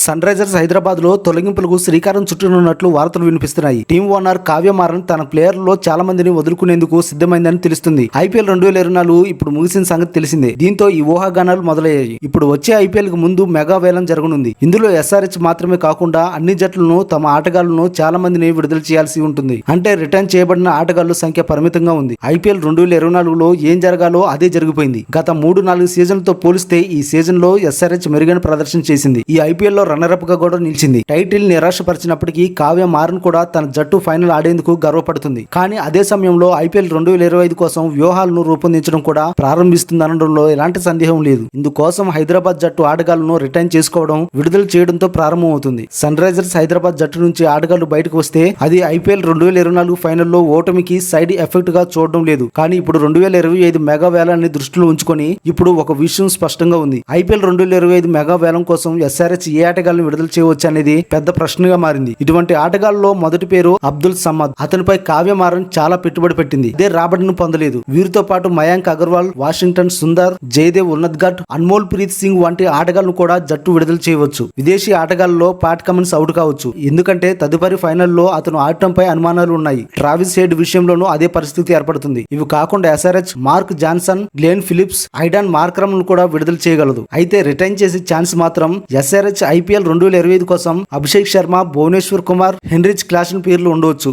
Sun Risers Hyderabad లో తొలగింపులకు శ్రీకారం చుట్టనున్నట్లు వార్తలు వినిపిస్తున్నాయి. టీం ఓనర్ కావ్య మారన్ తన ప్లేయర్లలో చాలా మందిని వదులుకునేందుకు సిద్ధమైందని తెలుస్తుంది. ఐపీఎల్ 2024 ఇప్పుడు ముగిసిన సంగతి తెలిసిందే. దీంతో ఈ ఊహాగానాలు మొదలయ్యాయి. ఇప్పుడు వచ్చే ఐపీఎల్ కు ముందు మెగా వేలం జరగనుంది. ఇందులో ఎస్ఆర్హెచ్ మాత్రమే కాకుండా అన్ని జట్లను తమ ఆటగాళ్లను చాలా మందిని విడుదల చేయాల్సి ఉంటుంది. అంటే రిటర్న్ చేయబడిన ఆటగాళ్ల సంఖ్య పరిమితంగా ఉంది. ఐపీఎల్ 2024లో ఏం జరగాలో అదే జరిగిపోయింది. గత 3-4 సీజన్లతో పోలిస్తే ఈ సీజన్ లో ఎస్ఆర్హెచ్ మెరుగైన ప్రదర్శన చేసింది. ఈ ఐపీఎల్ లో రన్నర్ అప్ గా కూడా నిలిచింది. టైటిల్ నిరాశపరిచినప్పటికీ కావ్య మారన్ కూడా తన జట్టు ఫైనల్ ఆడేందుకు గర్వపడుతుంది. కానీ అదే సమయంలో ఐపీఎల్ 2025 కోసం వ్యూహాలను రూపొందించడం కూడా ప్రారంభిస్తుందనడంలో ఎలాంటి సందేహం లేదు. ఇందుకోసం హైదరాబాద్ జట్టు ఆటగాళ్లను రిటైన్ చేసుకోవడం, విడుదల చేయడంతో ప్రారంభమవుతుంది. సన్ రైజర్స్ హైదరాబాద్ జట్టు నుంచి ఆటగాళ్లు బయటకు వస్తే అది ఐపీఎల్ 2024 ఫైనల్లో ఓటమికి సైడ్ ఎఫెక్ట్ గా చూడడం లేదు. కానీ ఇప్పుడు 2025 మెగా వేలాన్ని దృష్టిలో ఉంచుకొని ఇప్పుడు ఒక విషయం స్పష్టంగా ఉంది. ఐపీఎల్ 2025 మెగా వేలం కోసం ఎస్ఆర్హెచ్ ఏ ఆటగాళ్లను విడుదల చేయవచ్చు అనేది పెద్ద ప్రశ్నగా మారింది. ఇటువంటి ఆటగాళ్లలో మొదటి పేరు అబ్దుల్ సమద్. అతనిపై కావ్య మారన్ చాలా పెట్టుబడి పెట్టింది. ఇదే రాబడిని పొందలేదు. వీరితో పాటు మయాంక్ అగర్వాల్, వాషింగ్టన్ సుందర్, జయదేవ్ ఉన్నద్ఘట్, అన్మోల్ ప్రీత్ సింగ్ వంటి ఆటగాళ్లను కూడా జట్టు విడుదల చేయవచ్చు. విదేశీ ఆటగాళ్లలో ప్యాట్ కమిన్స్ అవుట్ కావచ్చు. ఎందుకంటే తదుపరి ఫైనల్లో అతను ఆడటంపై అనుమానాలు ఉన్నాయి. ట్రావిస్ హెడ్ విషయంలోనూ అదే పరిస్థితి ఏర్పడుతుంది. ఇవి కాకుండా SRH mark Johnson, Glenn Phillips, Aidan Markram కూడా విడుదల చేయగలదు. అయితే రిటైన్ చేసే ఛాన్స్ మాత్రం ఎస్ఆర్హెచ్ ఐపీఎల్ 2025 కోసం అభిషేక్ శర్మ, భువనేశ్వర్ కుమార్, హెన్రిచ్ క్లాసన్ పేర్లు ఉండవచ్చు.